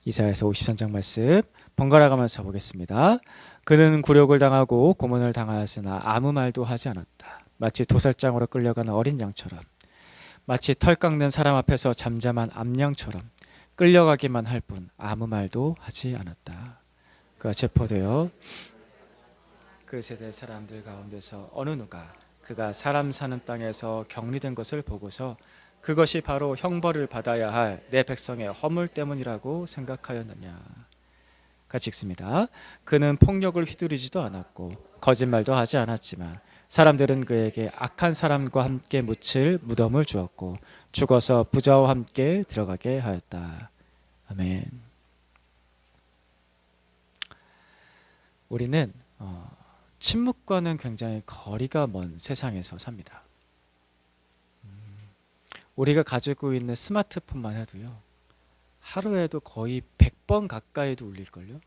이사야서 53장 말씀 번갈아 가면서 보겠습니다. 그는 굴욕을 당하고 고문을 당하였으나 아무 말도 하지 않았다. 마치 도살장으로 끌려가는 어린 양처럼, 마치 털 깎는 사람 앞에서 잠잠한 암양처럼 끌려가기만 할 뿐 아무 말도 하지 않았다. 그가 체포되어 그 세대 사람들 가운데서 어느 누가 그가 사람 사는 땅에서 격리된 것을 보고서 그것이 바로 형벌을 받아야 할 내 백성의 허물 때문이라고 생각하였느냐. 같이 읽습니다. 그는 폭력을 휘두르지도 않았고 거짓말도 하지 않았지만 사람들은 그에게 악한 사람과 함께 묻힐 무덤을 주었고 죽어서 부자와 함께 들어가게 하였다. 아멘. 우리는 침묵과는 굉장히 거리가 먼 세상에서 삽니다. 우리가 가지고 있는 스마트폰만 해도요, 하루에도 거의 100번 가까이도 울릴걸요.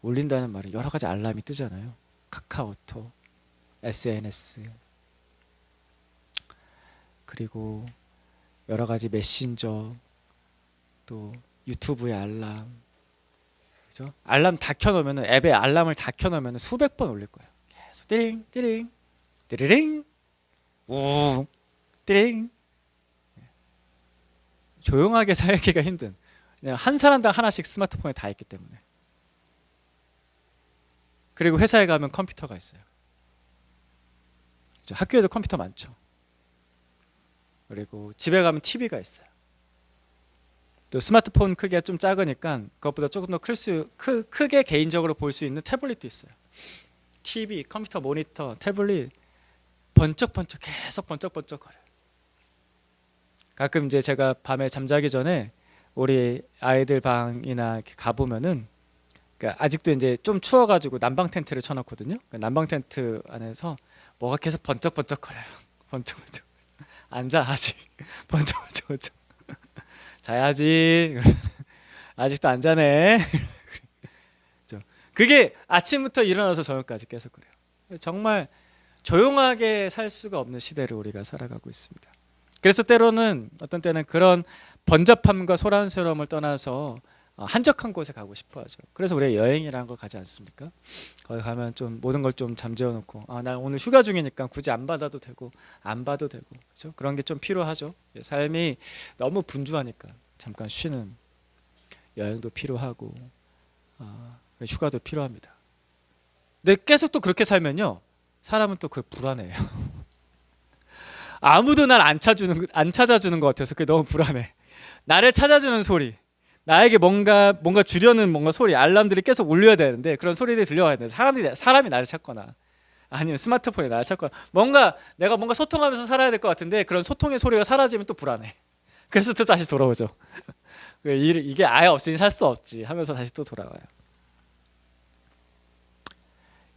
울린다는 말은 여러 가지 알람이 뜨잖아요. 카카오톡, SNS, 그리고 여러 가지 메신저, 또 유튜브의 알람, 그죠? 알람 다 켜놓으면, 앱에 알람을 다 켜놓으면 수백 번 울릴 거예요. 계속 띠링 띠링 띠리링 우 띠링. 조용하게 살기가 힘든, 그냥 한 사람당 하나씩 스마트폰에 다 있기 때문에. 그리고 회사에 가면 컴퓨터가 있어요. 그렇죠? 학교에도 컴퓨터 많죠. 그리고 집에 가면 TV가 있어요. 또 스마트폰 크기가 좀 작으니까 그것보다 조금 더 크게 개인적으로 볼 수 있는 태블릿도 있어요. TV, 컴퓨터 모니터, 태블릿 번쩍번쩍 계속 번쩍번쩍거려요. 가끔 이제 제가 밤에 잠자기 전에 우리 아이들 방이나 이렇게 가보면은, 그러니까 아직도 이제 좀 추워가지고 난방 텐트를 쳐놨거든요. 그러니까 난방 텐트 안에서 뭐가 계속 번쩍번쩍거려요. 번쩍번쩍. 안 자 아직. 번쩍번쩍. 자야지. 아직도 안 자네. 그게 아침부터 일어나서 저녁까지 계속 그래요. 정말 조용하게 살 수가 없는 시대를 우리가 살아가고 있습니다. 그래서 때로는, 어떤 때는 그런 번잡함과 소란스러움을 떠나서 한적한 곳에 가고 싶어 하죠. 그래서 우리가 여행이라는 걸 가지 않습니까? 거기 가면 좀 모든 걸 좀 잠재워 놓고, 나 오늘 휴가 중이니까 굳이 안 받아도 되고 안 봐도 되고, 그렇죠? 그런 게 좀 필요하죠. 삶이 너무 분주하니까 잠깐 쉬는 여행도 필요하고, 휴가도 필요합니다. 근데 계속 또 그렇게 살면요, 사람은 또 그 불안해요. 아무도 날 안 찾아주는 것 같아서 그게 너무 불안해. 나를 찾아주는 소리, 나에게 뭔가 주려는 뭔가 소리, 알람들이 계속 울려야 되는데, 그런 소리들이 들려와야 되는데, 사람이 나를 찾거나 아니면 스마트폰이 나를 찾거나, 내가 뭔가 소통하면서 살아야 될 것 같은데 그런 소통의 소리가 사라지면 또 불안해. 그래서 또 다시 돌아오죠. 이게 아예 없으니 살 수 없지 하면서 다시 또 돌아와요.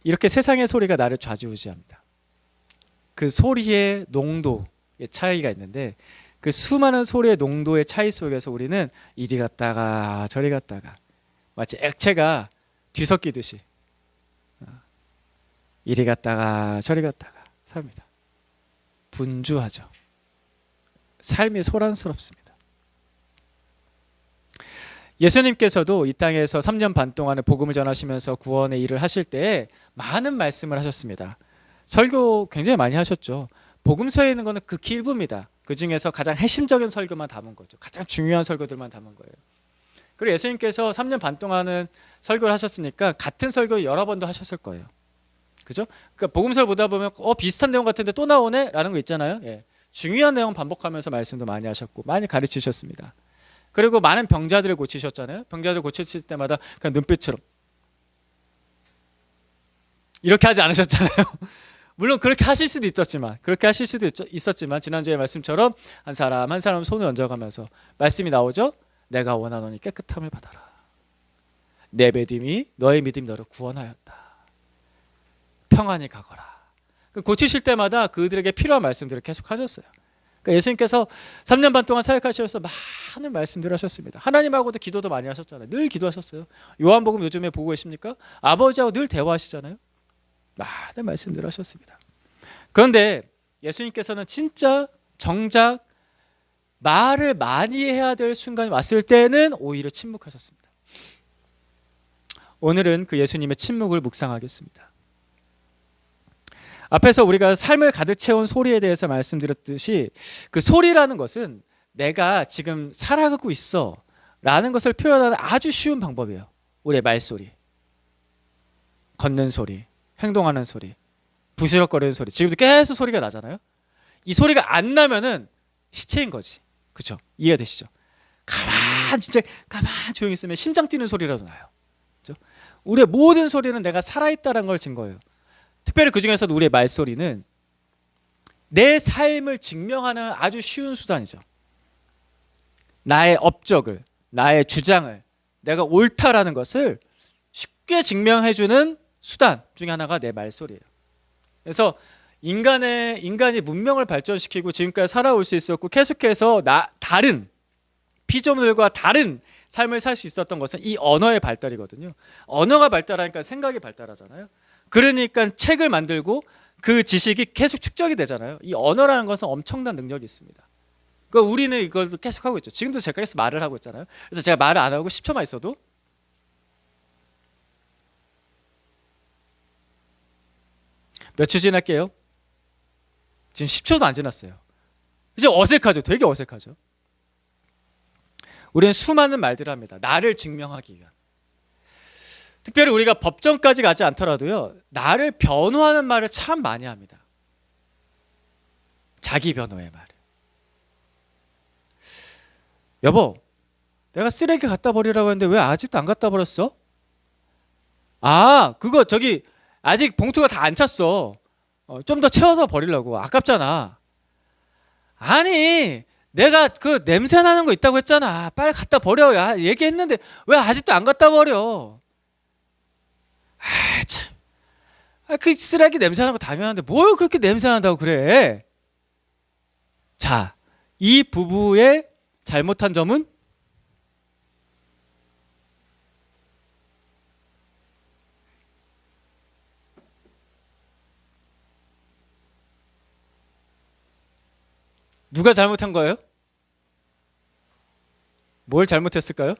이렇게 세상의 소리가 나를 좌지우지합니다. 그 소리의 농도의 차이가 있는데, 그 수많은 소리의 농도의 차이 속에서 우리는 이리 갔다가 저리 갔다가 마치 액체가 뒤섞이듯이 이리 갔다가 저리 갔다가 삽니다. 분주하죠. 삶이 소란스럽습니다. 예수님께서도 이 땅에서 3년 반 동안의 복음을 전하시면서 구원의 일을 하실 때 많은 말씀을 하셨습니다. 설교 굉장히 많이 하셨죠. 복음서에 있는 거는 극히 일부입니다. 그 중에서 가장 핵심적인 설교만 담은 거죠. 가장 중요한 설교들만 담은 거예요. 그리고 예수님께서 3년 반 동안은 설교를 하셨으니까 같은 설교 여러 번도 하셨을 거예요. 그죠? 그러니까 복음서를 보다 보면 비슷한 내용 같은데 또 나오네? 라는 거 있잖아요. 예. 중요한 내용 반복하면서 말씀도 많이 하셨고 많이 가르치셨습니다. 그리고 많은 병자들을 고치셨잖아요. 병자들 고치실 때마다 그냥 눈빛으로 이렇게 하지 않으셨잖아요. 물론 그렇게 하실 수도 있었지만 지난주에 말씀처럼 한 사람 한 사람 손을 얹어가면서 말씀이 나오죠. 내가 원하노니 깨끗함을 받아라. 내 믿음이 너의 믿음이 너를 구원하였다. 평안히 가거라. 고치실 때마다 그들에게 필요한 말씀들을 계속 하셨어요. 그러니까 예수님께서 3년 반 동안 사역하시면서 많은 말씀들을 하셨습니다. 하나님하고도 기도도 많이 하셨잖아요. 늘 기도하셨어요. 요한복음 요즘에 보고 계십니까? 아버지하고 늘 대화하시잖아요. 많은 말씀들을 하셨습니다. 그런데 예수님께서는 진짜 정작 말을 많이 해야 될 순간이 왔을 때는 오히려 침묵하셨습니다. 오늘은 그 예수님의 침묵을 묵상하겠습니다. 앞에서 우리가 삶을 가득 채운 소리에 대해서 말씀드렸듯이 그 소리라는 것은 내가 지금 살아가고 있어 라는 것을 표현하는 아주 쉬운 방법이에요. 우리의 말소리, 걷는 소리, 행동하는 소리, 부시럭거리는 소리. 지금도 계속 소리가 나잖아요. 이 소리가 안 나면은 시체인 거지. 그렇죠? 이해가 되시죠? 진짜 가만 조용히 있으면 심장 뛰는 소리라도 나요. 그렇죠? 우리의 모든 소리는 내가 살아있다는 걸 증거해요. 특별히 그 중에서도 우리의 말소리는 내 삶을 증명하는 아주 쉬운 수단이죠. 나의 업적을, 나의 주장을, 내가 옳다라는 것을 쉽게 증명해주는 수단 중에 하나가 내 말소리예요. 그래서 인간이 문명을 발전시키고 지금까지 살아올 수 있었고 계속해서 다른 피조물과 다른 삶을 살 수 있었던 것은 이 언어의 발달이거든요. 언어가 발달하니까 생각이 발달하잖아요. 그러니까 책을 만들고 그 지식이 계속 축적이 되잖아요. 이 언어라는 것은 엄청난 능력이 있습니다. 그러니까 우리는 이걸 계속 하고 있죠. 지금도 제가 계속 말을 하고 있잖아요. 그래서 제가 말을 안 하고 10초만 있어도 몇 초 지날게요. 지금 10초도 안 지났어요. 이제 어색하죠. 되게 어색하죠. 우리는 수많은 말들을 합니다. 나를 증명하기 위한. 특별히 우리가 법정까지 가지 않더라도요. 나를 변호하는 말을 참 많이 합니다. 자기 변호의 말. 여보, 내가 쓰레기 갖다 버리라고 했는데 왜 아직도 안 갖다 버렸어? 그거 저기 아직 봉투가 다 안 찼어. 좀 더 채워서 버리려고. 아깝잖아. 아니, 내가 그 냄새 나는 거 있다고 했잖아. 빨리 갖다 버려. 얘기했는데 왜 아직도 안 갖다 버려? 참. 그 쓰레기 냄새 나는 거 당연한데 뭘 그렇게 냄새 난다고 그래? 자, 이 부부의 잘못한 점은 누가 잘못한 거예요? 뭘 잘못했을까요?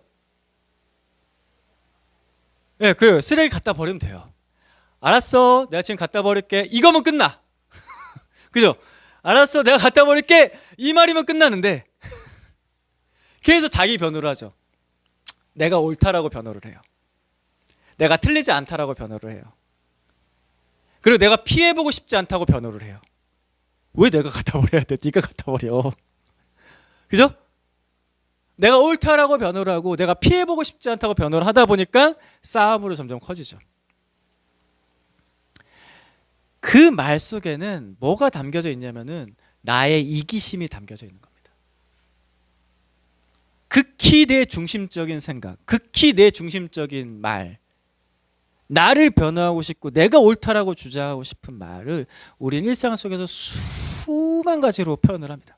네, 그 쓰레기 갖다 버리면 돼요. 알았어, 내가 지금 갖다 버릴게. 이거면 끝나. 그죠? 알았어, 내가 갖다 버릴게. 이 말이면 끝나는데 그래서 자기 변호를 하죠. 내가 옳다라고 변호를 해요. 내가 틀리지 않다라고 변호를 해요. 그리고 내가 피해보고 싶지 않다고 변호를 해요. 왜 내가 갖다 버려야 돼? 네가 갖다 버려. 그죠? 내가 옳다라고 변호를 하고 내가 피해보고 싶지 않다고 변호를 하다 보니까 싸움으로 점점 커지죠. 그 말 속에는 뭐가 담겨져 있냐면은 나의 이기심이 담겨져 있는 겁니다. 극히 내 중심적인 생각, 극히 내 중심적인 말, 나를 변호하고 싶고 내가 옳다라고 주장하고 싶은 말을 우리는 일상 속에서 수만 가지로 표현을 합니다.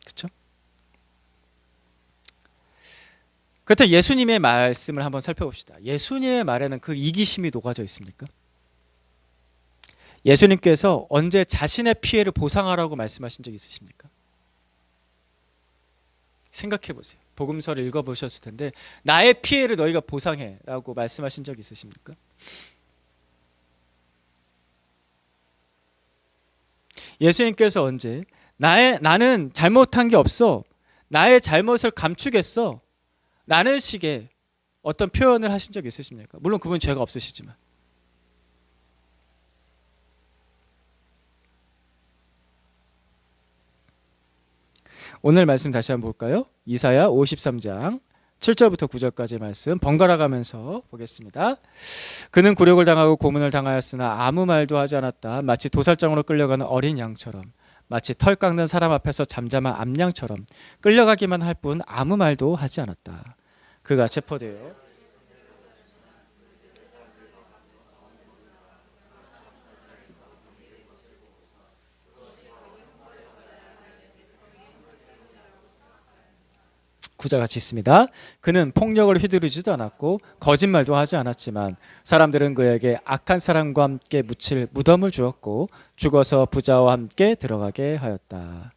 그렇죠? 그렇다면 예수님의 말씀을 한번 살펴봅시다. 예수님의 말에는 그 이기심이 녹아져 있습니까? 예수님께서 언제 자신의 피해를 보상하라고 말씀하신 적 있으십니까? 생각해 보세요. 복음서를 읽어보셨을 텐데 나의 피해를 너희가 보상해 라고 말씀하신 적 있으십니까? 예수님께서 언제 나는 잘못한 게 없어, 나의 잘못을 감추겠어 라는 식의 어떤 표현을 하신 적 있으십니까? 물론 그분 죄가 없으시지만. 오늘 말씀 다시 한번 볼까요? 이사야 53장 7절부터 9절까지 말씀 번갈아 가면서 보겠습니다. 그는 굴욕을 당하고 고문을 당하였으나 아무 말도 하지 않았다. 마치 도살장으로 끌려가는 어린 양처럼, 마치 털 깎는 사람 앞에서 잠잠한 암양처럼 끌려가기만 할 뿐 아무 말도 하지 않았다. 그가 체포되어 구절 같이 있습니다. 그는 폭력을 휘두르지도 않았고 거짓말도 하지 않았지만 사람들은 그에게 악한 사람과 함께 묻힐 무덤을 주었고 죽어서 부자와 함께 들어가게 하였다.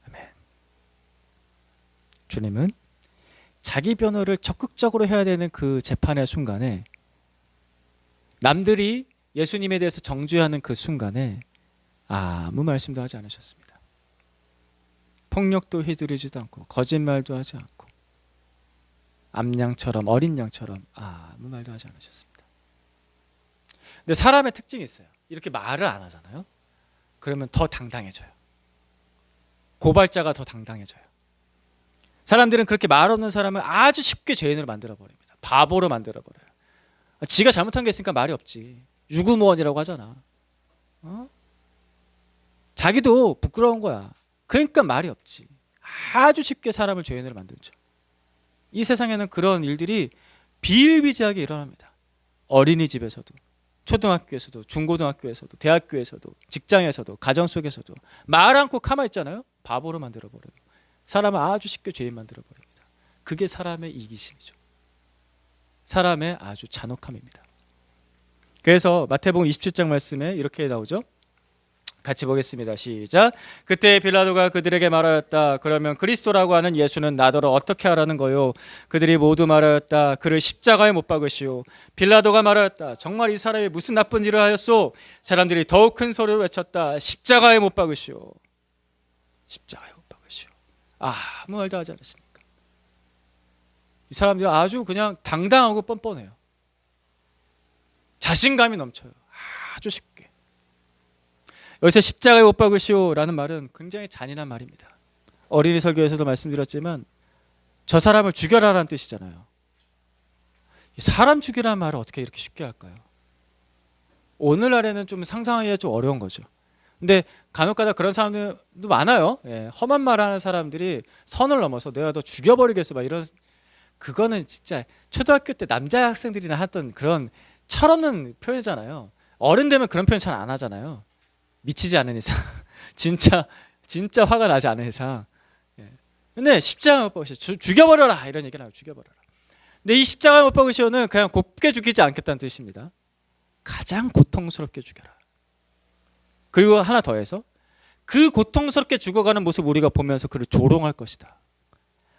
아멘. 주님은 자기 변호를 적극적으로 해야 되는 그 재판의 순간에, 남들이 예수님에 대해서 정죄하는 그 순간에 아무 말씀도 하지 않으셨습니다. 폭력도 휘두르지도 않고 거짓말도 하지 않고 암양처럼, 어린 양처럼 아무 말도 하지 않으셨습니다. 근데 사람의 특징이 있어요. 이렇게 말을 안 하잖아요. 그러면 더 당당해져요. 고발자가 더 당당해져요. 사람들은 그렇게 말 없는 사람을 아주 쉽게 죄인으로 만들어버립니다. 바보로 만들어버려요. 지가 잘못한 게 있으니까 말이 없지. 유구무원이라고 하잖아. 자기도 부끄러운 거야. 그러니까 말이 없지. 아주 쉽게 사람을 죄인으로 만들죠. 이 세상에는 그런 일들이 비일비재하게 일어납니다. 어린이집에서도, 초등학교에서도, 중고등학교에서도, 대학교에서도, 직장에서도, 가정 속에서도 말 않고 가만히 있잖아요. 바보로 만들어버려요. 사람을 아주 쉽게 죄인 만들어버립니다. 그게 사람의 이기심이죠. 사람의 아주 잔혹함입니다. 그래서 마태복음 27장 말씀에 이렇게 나오죠. 같이 보겠습니다. 시작. 그때 빌라도가 그들에게 말하였다. 그러면 그리스도라고 하는 예수는 나더러 어떻게 하라는 거요? 그들이 모두 말하였다. 그를 십자가에 못 박으시오. 빌라도가 말하였다. 정말 이 사람이 무슨 나쁜 일을 하였소? 사람들이 더욱 큰 소리로 외쳤다. 십자가에 못 박으시오. 십자가에 못 박으시오. 아무 말도 하지 않으시니까. 이 사람들이 아주 그냥 당당하고 뻔뻔해요. 자신감이 넘쳐요. 아주 쉽게. 여기서 십자가에 못 박으시오라는 말은 굉장히 잔인한 말입니다. 어린이 설교에서도 말씀드렸지만 저 사람을 죽여라라는 뜻이잖아요. 사람 죽이라는 말을 어떻게 이렇게 쉽게 할까요? 오늘날에는 좀 상상하기가 좀 어려운 거죠. 근데 간혹가다 그런 사람들도 많아요. 험한 말하는 사람들이 선을 넘어서 내가 너 죽여버리겠어 막 이런, 그거는 진짜 초등학교 때 남자 학생들이나 하던 그런 철없는 표현이잖아요. 어른 되면 그런 표현 잘 안 하잖아요. 미치지 않은 이상 진짜 화가 나지 않은 이상. 근데 십자가 못 박으시오, 죽여버려라 이런 얘기 나와요. 죽여버려라. 근데 이 십자가 못 박으시오는 그냥 곱게 죽이지 않겠다는 뜻입니다. 가장 고통스럽게 죽여라. 그리고 하나 더해서 그 고통스럽게 죽어가는 모습 우리가 보면서 그를 조롱할 것이다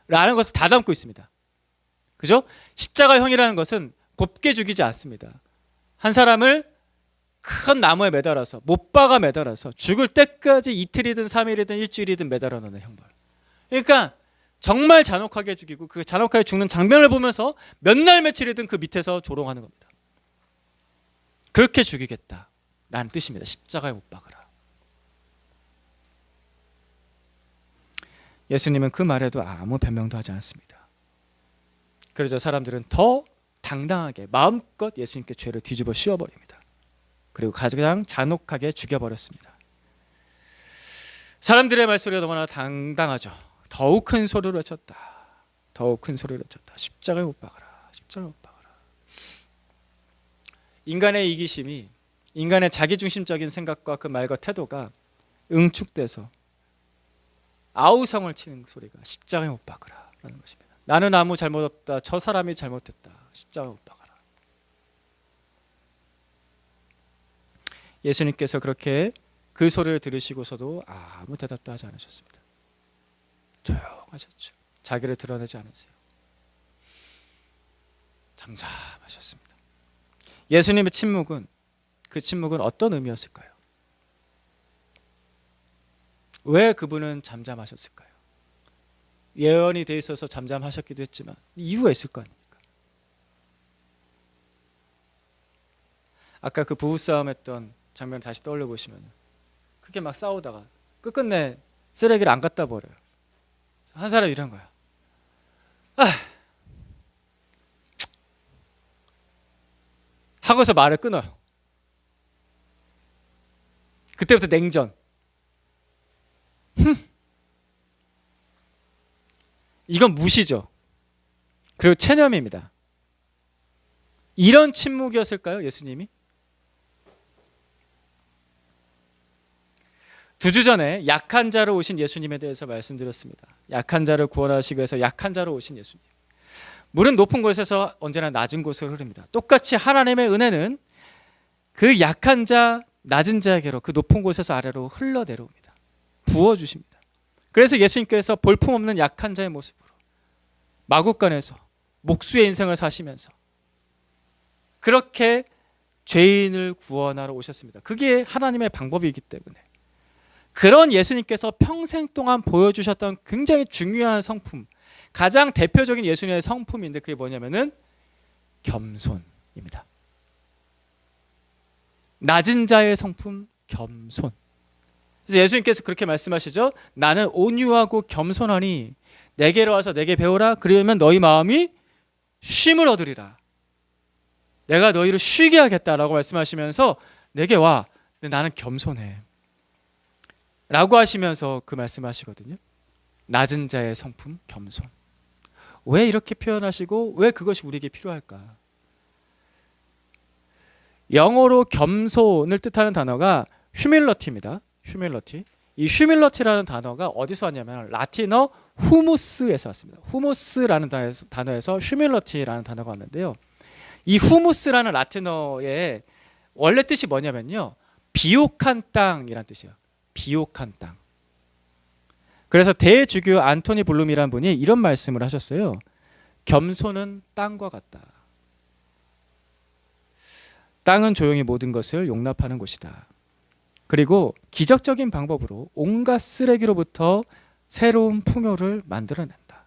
라는 것을 다 담고 있습니다. 그죠? 십자가형이라는 것은 곱게 죽이지 않습니다. 한 사람을 큰 나무에 매달아서, 못 박아 매달아서 죽을 때까지 이틀이든 3일이든 일주일이든 매달아 놓는 형벌. 그러니까 정말 잔혹하게 죽이고 그 잔혹하게 죽는 장면을 보면서 몇 날 며칠이든 그 밑에서 조롱하는 겁니다. 그렇게 죽이겠다라는 뜻입니다. 십자가에 못 박으라. 예수님은 그 말에도 아무 변명도 하지 않습니다. 그래서 사람들은 더 당당하게 마음껏 예수님께 죄를 뒤집어 씌워버립니다. 그리고 가장 잔혹하게 죽여버렸습니다. 사람들의 말소리가 너무나 당당하죠. 더욱 큰 소리로 외쳤다. 더욱 큰 소리로 외쳤다. 십자가에 못 박아라. 십자가에 못 박아라. 인간의 이기심이, 인간의 자기중심적인 생각과 그 말과 태도가 응축돼서 아우성을 치는 소리가 십자가에 못 박으라 라는 것입니다. 나는 아무 잘못 없다. 저 사람이 잘못했다. 십자가에 못 박아라. 예수님께서 그렇게 그 소리를 들으시고서도 아무 대답도 하지 않으셨습니다. 조용하셨죠. 자기를 드러내지 않으세요. 잠잠하셨습니다. 예수님의 침묵은, 그 침묵은 어떤 의미였을까요? 왜 그분은 잠잠하셨을까요? 예언이 돼 있어서 잠잠하셨기도 했지만 이유가 있을 거 아닙니까? 아까 그 부부싸움 했던 장면 다시 떠올려 보시면 그게 막 싸우다가 끝끝내 쓰레기를 안 갖다 버려요. 한 사람이 이런 거야. 하고서 말을 끊어요. 그때부터 냉전. 이건 무시죠. 그리고 체념입니다. 이런 침묵이었을까요, 예수님이? 2주 전에 약한 자로 오신 예수님에 대해서 말씀드렸습니다. 약한 자를 구원하시기 위해서 약한 자로 오신 예수님. 물은 높은 곳에서 언제나 낮은 곳으로 흐릅니다. 똑같이 하나님의 은혜는 그 약한 자, 낮은 자에게로, 그 높은 곳에서 아래로 흘러내려옵니다. 부어주십니다. 그래서 예수님께서 볼품없는 약한 자의 모습으로 마국간에서 목수의 인생을 사시면서 그렇게 죄인을 구원하러 오셨습니다. 그게 하나님의 방법이기 때문에 그런 예수님께서 평생 동안 보여주셨던 굉장히 중요한 성품, 가장 대표적인 예수님의 성품인데 그게 뭐냐면은 겸손입니다. 낮은 자의 성품 겸손. 그래서 예수님께서 그렇게 말씀하시죠. 나는 온유하고 겸손하니 내게로 와서 내게 배우라. 그러면 너희 마음이 쉼을 얻으리라. 내가 너희를 쉬게 하겠다라고 말씀하시면서 내게 와. 근데 나는 겸손해. 라고 하시면서 그 말씀하시거든요. 낮은 자의 성품 겸손. 왜 이렇게 표현하시고 왜 그것이 우리에게 필요할까? 영어로 겸손을 뜻하는 단어가 humility입니다. humility. 이 humility라는 단어가 어디서 왔냐면 라틴어 후무스에서 왔습니다. 후무스라는 단어에서 humility라는 단어가 왔는데요. 이 후무스라는 라틴어의 원래 뜻이 뭐냐면요. 비옥한 땅이란 뜻이에요. 비옥한 땅. 그래서 대주교 안토니 블룸이라는 분이 이런 말씀을 하셨어요. 겸손은 땅과 같다. 땅은 조용히 모든 것을 용납하는 곳이다. 그리고 기적적인 방법으로 온갖 쓰레기로부터 새로운 풍요를 만들어낸다.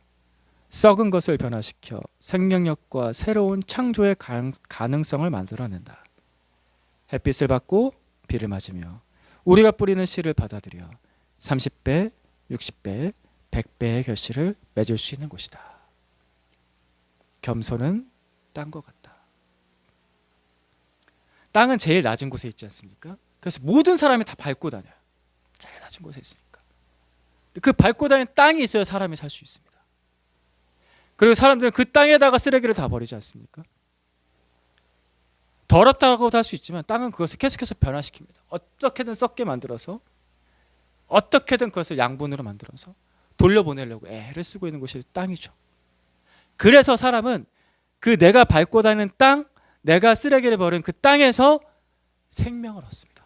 썩은 것을 변화시켜 생명력과 새로운 창조의 가능성을 만들어낸다. 햇빛을 받고 비를 맞으며 우리가 뿌리는 씨를 받아들여 30배, 60배, 100배의 결실을 맺을 수 있는 곳이다. 겸손은 땅과 같다. 땅은 제일 낮은 곳에 있지 않습니까? 그래서 모든 사람이 다 밟고 다녀요. 제일 낮은 곳에 있으니까. 그 밟고 다니는 땅이 있어야 사람이 살 수 있습니다. 그리고 사람들은 그 땅에다가 쓰레기를 다 버리지 않습니까? 더럽다고도 할 수 있지만 땅은 그것을 계속해서 변화시킵니다. 어떻게든 썩게 만들어서 어떻게든 그것을 양분으로 만들어서 돌려보내려고 애를 쓰고 있는 곳이 땅이죠. 그래서 사람은 그 내가 밟고 다니는 땅, 내가 쓰레기를 버린 그 땅에서 생명을 얻습니다.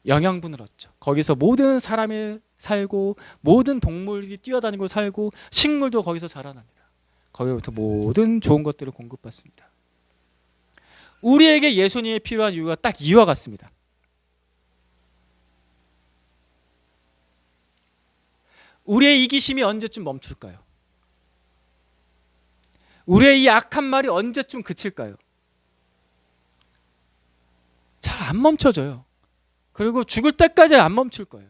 영양분을 얻죠. 거기서 모든 사람이 살고 모든 동물이 뛰어다니고 살고 식물도 거기서 자라납니다. 거기로부터 모든 좋은 것들을 공급받습니다. 우리에게 예수님이 필요한 이유가 딱 이와 같습니다. 우리의 이기심이 언제쯤 멈출까요? 우리의 이 악한 말이 언제쯤 그칠까요? 잘 안 멈춰져요. 그리고 죽을 때까지 안 멈출 거예요.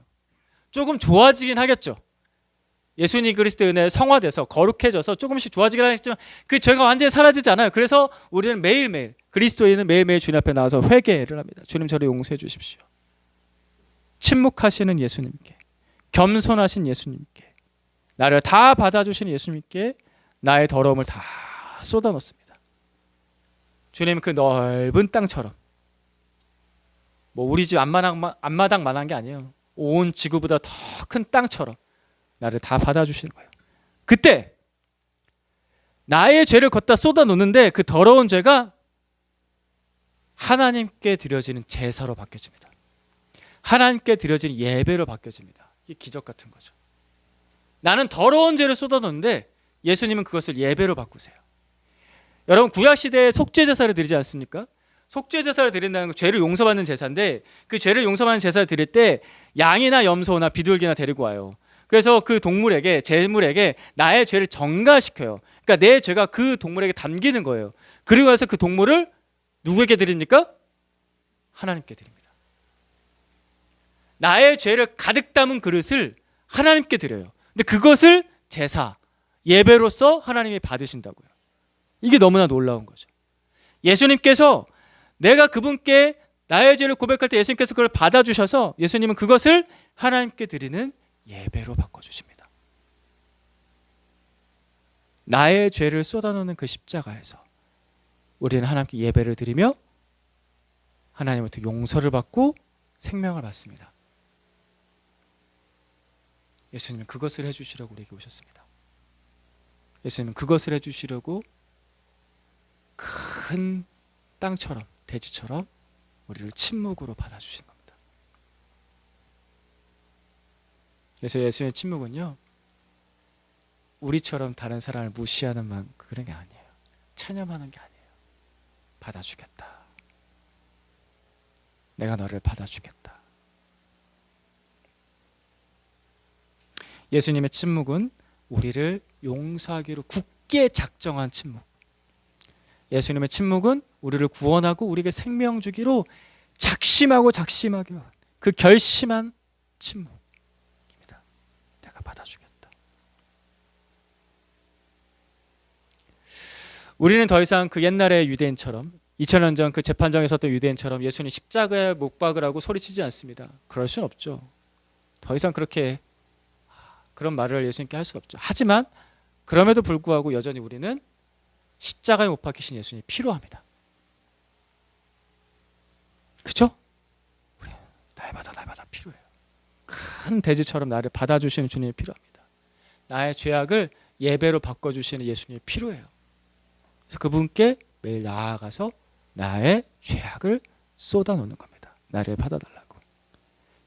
조금 좋아지긴 하겠죠. 예수님 그리스도의 은혜에 성화돼서 거룩해져서 조금씩 좋아지긴 하겠지만 그 죄가 완전히 사라지지 않아요. 그래서 우리는 매일매일 그리스도인은 매일매일 주님 앞에 나와서 회개를 합니다. 주님 저를 용서해 주십시오. 침묵하시는 예수님께, 겸손하신 예수님께, 나를 다 받아주시는 예수님께 나의 더러움을 다 쏟아놓습니다. 주님은 그 넓은 땅처럼 뭐 우리 집 앞마당만한 게 아니에요. 온 지구보다 더 큰 땅처럼 나를 다 받아주시는 거예요. 그때 나의 죄를 걷다 쏟아놓는데 그 더러운 죄가 하나님께 드려지는 제사로 바뀌어집니다. 하나님께 드려지는 예배로 바뀌어집니다. 이게 기적 같은 거죠. 나는 더러운 죄를 쏟아놓는데 예수님은 그것을 예배로 바꾸세요. 여러분 구약시대에 속죄제사를 드리지 않습니까? 속죄제사를 드린다는 건 죄를 용서받는 제사인데 그 죄를 용서받는 제사를 드릴 때 양이나 염소나 비둘기나 데리고 와요. 그래서 그 동물에게 제물에게 나의 죄를 전가시켜요. 그러니까 내 죄가 그 동물에게 담기는 거예요. 그리고 나서 그 동물을 누구에게 드립니까? 하나님께 드립니다. 나의 죄를 가득 담은 그릇을 하나님께 드려요. 근데 그것을 제사, 예배로서 하나님이 받으신다고요. 이게 너무나 놀라운 거죠. 예수님께서 내가 그분께 나의 죄를 고백할 때 예수님께서 그걸 받아주셔서 예수님은 그것을 하나님께 드리는 예배로 바꿔주십니다. 나의 죄를 쏟아놓는 그 십자가에서 우리는 하나님께 예배를 드리며 하나님부터 용서를 받고 생명을 받습니다. 예수님은 그것을 해주시려고 우리에게 오셨습니다. 예수님은 그것을 해주시려고 큰 땅처럼 대지처럼 우리를 침묵으로 받아주시는 겁니다. 그래서 예수님의 침묵은요 우리처럼 다른 사람을 무시하는 그런 게 아니에요. 체념하는 게 아니에요. 받아주겠다. 내가 너를 받아주겠다. 예수님의 침묵은 우리를 용서하기로 굳게 작정한 침묵. 예수님의 침묵은 우리를 구원하고 우리에게 생명 주기로 작심하고 작심하게 한 그 결심한 침묵입니다. 내가 받아주겠다. 우리는 더 이상 그 옛날의 유대인처럼 2000년 전 그 재판장에 섰던 유대인처럼 예수님 십자가에 못 박으라고 소리치지 않습니다. 그럴 수는 없죠. 더 이상 그런 말을 예수님께 할 수 없죠. 하지만 그럼에도 불구하고 여전히 우리는 십자가에 못 박히신 예수님이 필요합니다. 그렇죠? 날마다 필요해요. 큰 대지처럼 나를 받아주시는 주님이 필요합니다. 나의 죄악을 예배로 바꿔주시는 예수님이 필요해요. 그래서 그분께 매일 나아가서 나의 죄악을 쏟아놓는 겁니다. 나를 받아달라고.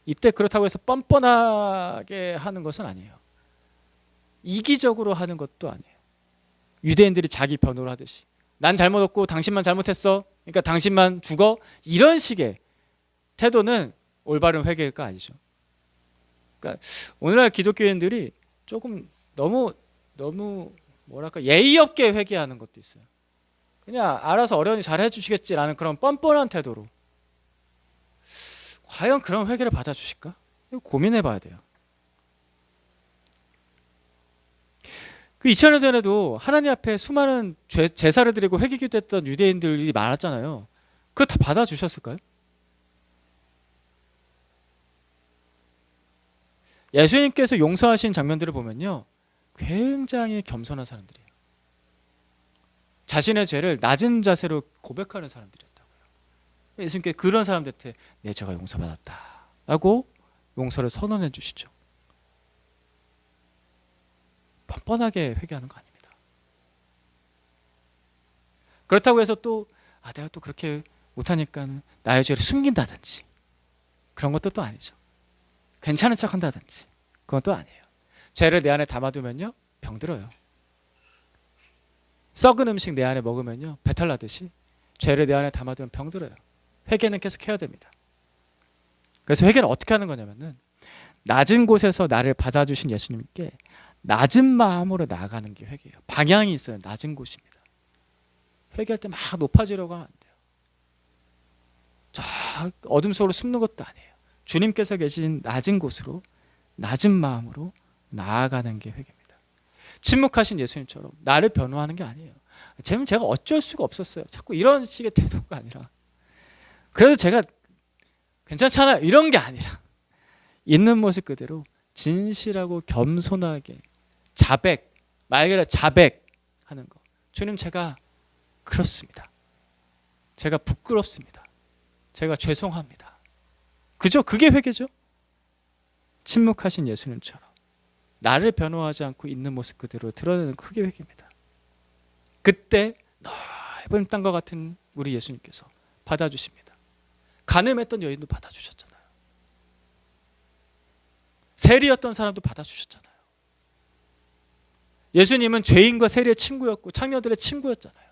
이때 그렇다고 해서 뻔뻔하게 하는 것은 아니에요. 이기적으로 하는 것도 아니에요. 유대인들이 자기 변호를 하듯이 난 잘못했고 당신만 잘못했어. 그러니까 당신만 죽어. 이런 식의 태도는 올바른 회개가 아니죠. 그러니까 오늘날 기독교인들이 조금 너무 뭐랄까 예의 없게 회개하는 것도 있어요. 그냥 알아서 어련히 잘 해주시겠지라는 그런 뻔뻔한 태도로 과연 그런 회개를 받아주실까? 이거 고민해봐야 돼요. 그 2000년 전에도 하나님 앞에 수많은 제사를 드리고 회개기도했던 유대인들이 많았잖아요. 그거 다 받아주셨을까요? 예수님께서 용서하신 장면들을 보면요, 굉장히 겸손한 사람들이에요. 자신의 죄를 낮은 자세로 고백하는 사람들이었다고요. 예수님께 그런 사람들한테 내 죄가 용서받았다 라고 용서를 선언해 주시죠. 뻔뻔하게 회개하는 거 아닙니다. 그렇다고 해서 또 내가 또 그렇게 못하니까 나의 죄를 숨긴다든지 그런 것도 또 아니죠. 괜찮은 척 한다든지 그건 또 아니에요. 죄를 내 안에 담아두면요 병들어요. 썩은 음식 내 안에 먹으면요 배탈 나듯이 죄를 내 안에 담아두면 병들어요. 회개는 계속 해야 됩니다. 그래서 회개는 어떻게 하는 거냐면은 낮은 곳에서 나를 받아주신 예수님께 낮은 마음으로 나아가는 게 회개예요. 방향이 있어요. 낮은 곳입니다. 회개할 때 막 높아지려고 하면 안 돼요. 저 어둠 속으로 숨는 것도 아니에요. 주님께서 계신 낮은 곳으로 낮은 마음으로 나아가는 게 회개입니다. 침묵하신 예수님처럼 나를 변호하는 게 아니에요. 제가 어쩔 수가 없었어요. 자꾸 이런 식의 태도가 아니라 그래도 제가 괜찮잖아요. 이런 게 아니라 있는 모습 그대로 진실하고 겸손하게 자백, 말 그대로 자백하는 거. 주님 제가 그렇습니다. 제가 부끄럽습니다. 제가 죄송합니다. 그죠? 그게 회개죠. 침묵하신 예수님처럼 나를 변호하지 않고 있는 모습 그대로 드러내는 그게 회개입니다. 그때 넓은 땅과 같은 우리 예수님께서 받아주십니다. 간음했던 여인도 받아주셨잖아요. 세리였던 사람도 받아주셨잖아요. 예수님은 죄인과 세리의 친구였고 창녀들의 친구였잖아요.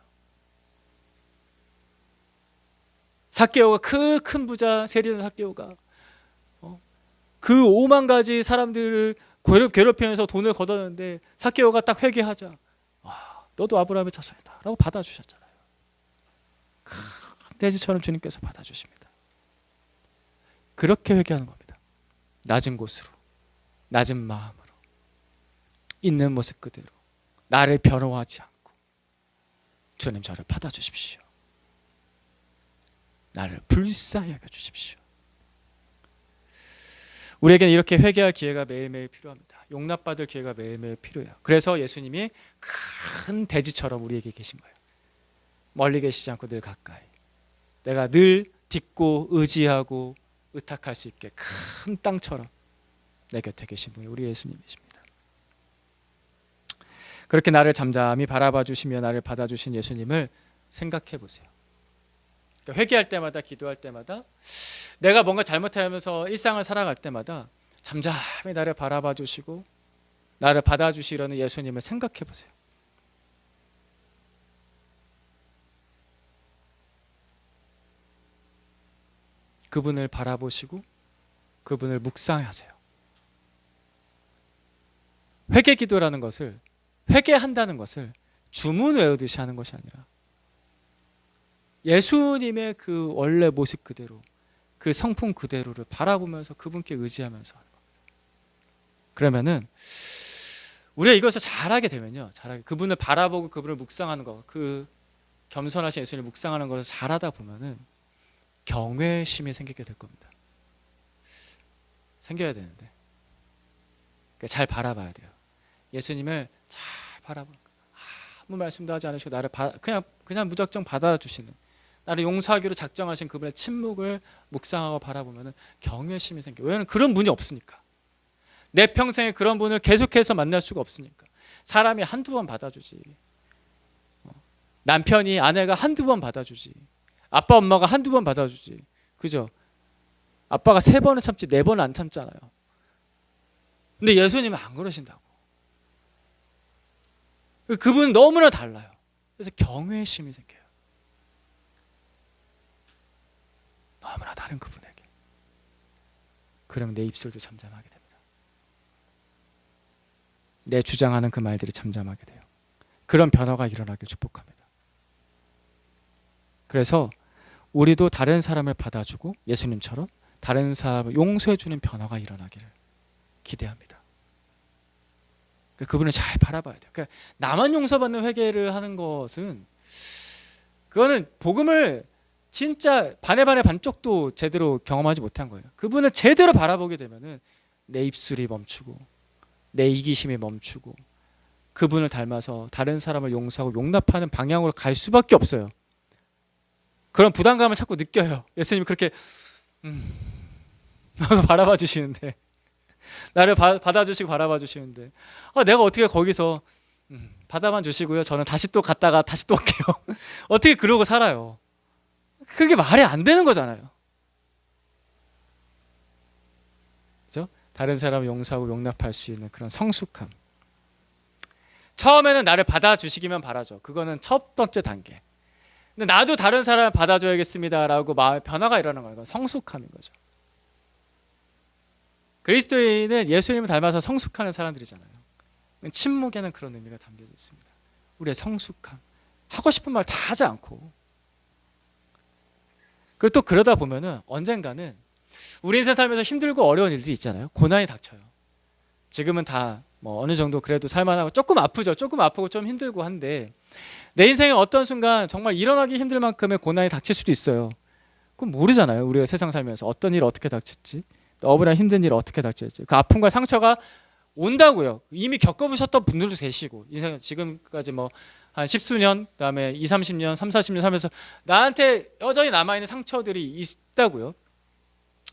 삭개오가 그 큰 부자 세리던 삭개오가 그 5만 가지 사람들을 괴롭히면서 돈을 걷었는데 삭개오가 딱 회개하자 너도 아브라함의 자손이다 라고 받아주셨잖아요. 큰 돼지처럼 주님께서 받아주십니다. 그렇게 회개하는 겁니다. 낮은 곳으로 낮은 마음으로 있는 모습 그대로 나를 변호하지 않고 주님 저를 받아주십시오. 나를 불쌍히 여겨주십시오. 우리에게는 이렇게 회개할 기회가 매일매일 필요합니다. 용납받을 기회가 매일매일 필요해요. 그래서 예수님이 큰 대지처럼 우리에게 계신 거예요. 멀리 계시지 않고 늘 가까이. 내가 늘 딛고 의지하고 의탁할 수 있게 큰 땅처럼 내 곁에 계신 분이 우리 예수님이십니다. 그렇게 나를 잠잠히 바라봐 주시며 나를 받아주신 예수님을 생각해 보세요. 그러니까 회개할 때마다 기도할 때마다 내가 뭔가 잘못하면서 일상을 살아갈 때마다 잠잠히 나를 바라봐 주시고 나를 받아주시려는 예수님을 생각해 보세요. 그분을 바라보시고 그분을 묵상하세요. 회개 기도라는 것을, 회개한다는 것을 주문 외우듯이 하는 것이 아니라 예수님의 그 원래 모습 그대로, 그 성품 그대로를 바라보면서 그분께 의지하면서 하는 겁니다. 그러면은 우리가 이것을 잘하게 되면요, 잘하게 그분을 바라보고 그분을 묵상하는 거, 그 겸손하신 예수님을 묵상하는 것을 잘하다 보면은 경외심이 생기게 될 겁니다. 생겨야 되는데 그러니까 잘 바라봐야 돼요. 예수님을 잘 바라보는, 아무 말씀도 하지 않으시고 나를 그냥 무작정 받아주시는, 나를 용서하기로 작정하신 그분의 침묵을 묵상하고 바라보면 경외심이 생겨요. 왜냐하면 그런 분이 없으니까. 내 평생에 그런 분을 계속해서 만날 수가 없으니까. 사람이 한두 번 받아주지, 남편이 아내가 한두 번 받아주지, 아빠 엄마가 한두 번 받아주지, 그죠? 아빠가 3번을 참지 4번을 안 참잖아요. 근데 예수님은 안 그러신다고. 그분은 너무나 달라요. 그래서 경외심이 생겨요. 너무나 다른 그분에게. 그러면 내 입술도 잠잠하게 됩니다. 내 주장하는 그 말들이 잠잠하게 돼요. 그런 변화가 일어나길 축복합니다. 그래서 우리도 다른 사람을 받아주고 예수님처럼 다른 사람을 용서해주는 변화가 일어나기를 기대합니다. 그분을 잘 바라봐야 돼요. 그러니까 나만 용서받는 회개를 하는 것은, 그거는 복음을 진짜 반의 반쪽도 제대로 경험하지 못한 거예요. 그분을 제대로 바라보게 되면은 내 입술이 멈추고 내 이기심이 멈추고 그분을 닮아서 다른 사람을 용서하고 용납하는 방향으로 갈 수밖에 없어요. 그런 부담감을 자꾸 느껴요. 예수님이 그렇게 바라봐 주시는데, 나를 받아주시고 바라봐 주시는데, 내가 어떻게 거기서 받아만 주시고요, 저는 다시 또 갔다가 다시 또 올게요. 어떻게 그러고 살아요? 그게 말이 안 되는 거잖아요. 그죠? 다른 사람을 용서하고 용납할 수 있는 그런 성숙함. 처음에는 나를 받아주시기만 바라죠. 그거는 첫 번째 단계. 근데 나도 다른 사람을 받아줘야겠습니다라고 마음의 변화가 일어나는 거예요. 성숙함인 거죠. 그리스도인은 예수님을 닮아서 성숙하는 사람들이잖아요. 침묵에는 그런 의미가 담겨져 있습니다. 우리의 성숙함. 하고 싶은 말 다 하지 않고. 그리고 또 그러다 보면은 언젠가는 우리 인생 살면서 힘들고 어려운 일들이 있잖아요. 고난이 닥쳐요. 지금은 다 뭐 어느 정도 그래도 살만하고, 조금 아프죠. 조금 아프고 좀 힘들고 한데, 내 인생에 어떤 순간 정말 일어나기 힘들 만큼의 고난이 닥칠 수도 있어요. 그건 모르잖아요. 우리가 세상 살면서 어떤 일이 어떻게 닥칠지, 너무나 힘든 일이 어떻게 닥칠지. 그 아픔과 상처가 온다고요. 이미 겪어보셨던 분들도 계시고, 인생 지금까지 뭐 한 10수년, 그다음에 20, 30년, 30, 40년 살면서 나한테 여전히 남아있는 상처들이 있다고요.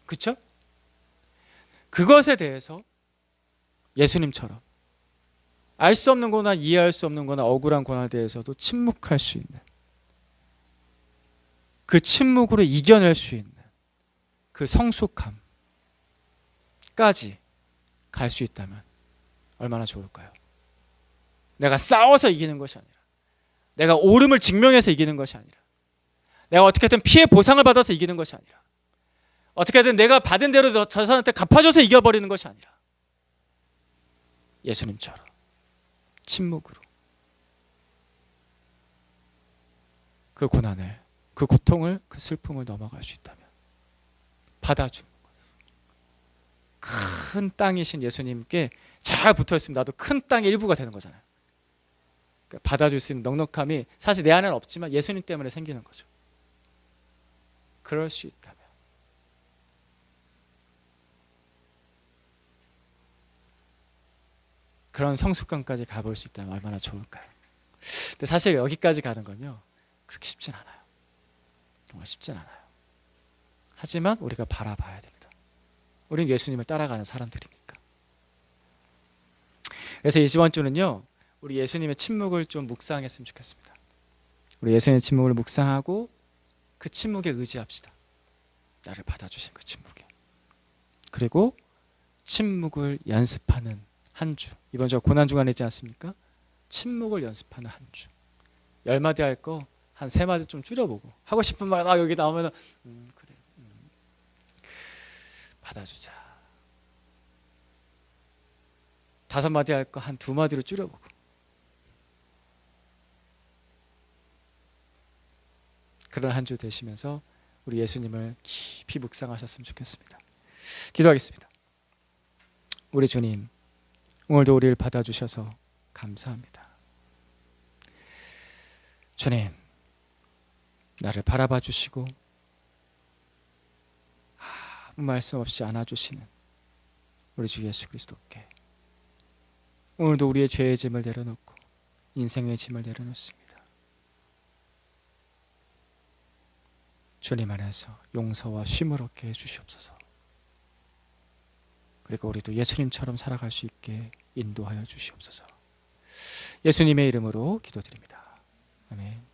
그렇죠? 그것에 대해서 예수님처럼 알 수 없는 거나 이해할 수 없는 거나 억울한 고난에 대해서도 침묵할 수 있는, 그 침묵으로 이겨낼 수 있는 그 성숙함까지 갈 수 있다면 얼마나 좋을까요? 내가 싸워서 이기는 것이 아니라, 내가 옳음을 증명해서 이기는 것이 아니라, 내가 어떻게든 피해 보상을 받아서 이기는 것이 아니라, 어떻게든 내가 받은 대로 저 사람한테 갚아줘서 이겨버리는 것이 아니라, 예수님처럼 침묵으로 그 고난을, 그 고통을, 그 슬픔을 넘어갈 수 있다면 받아주는 거예요. 큰 땅이신 예수님께 잘 붙어있으면 나도 큰 땅의 일부가 되는 거잖아요. 그러니까 받아줄 수 있는 넉넉함이 사실 내 안에는 없지만 예수님 때문에 생기는 거죠. 그럴 수 있다면 그런 성숙감까지 가볼 수 있다면 얼마나 좋을까요? 근데 사실 여기까지 가는 건요, 그렇게 쉽진 않아요. 정말 쉽진 않아요. 하지만 우리가 바라봐야 됩니다. 우리는 예수님을 따라가는 사람들이니까. 그래서 이번 주는요, 우리 예수님의 침묵을 좀 묵상했으면 좋겠습니다. 우리 예수님의 침묵을 묵상하고 그 침묵에 의지합시다. 나를 받아주신 그 침묵에. 그리고 침묵을 연습하는 한 주. 이번 주 고난 주간이지 않습니까? 침묵을 연습하는 한 주. 10마디 할 거 한 3마디 좀 줄여보고 하고 싶은 말 막 여기 나오면 그래 받아주자. 5마디 할 거 한 2마디로 줄여보고 그런 한 주 되시면서 우리 예수님을 깊이 묵상하셨으면 좋겠습니다. 기도하겠습니다. 우리 주님, 오늘도 우리를 받아주셔서 감사합니다. 주님, 나를 바라봐 주시고 아무 말씀 없이 안아주시는 우리 주 예수 그리스도께 오늘도 우리의 죄의 짐을 내려놓고 인생의 짐을 내려놓습니다. 주님 안에서 용서와 쉼을 얻게 해주시옵소서. 그리고 우리도 예수님처럼 살아갈 수 있게 인도하여 주시옵소서. 예수님의 이름으로 기도드립니다. 아멘.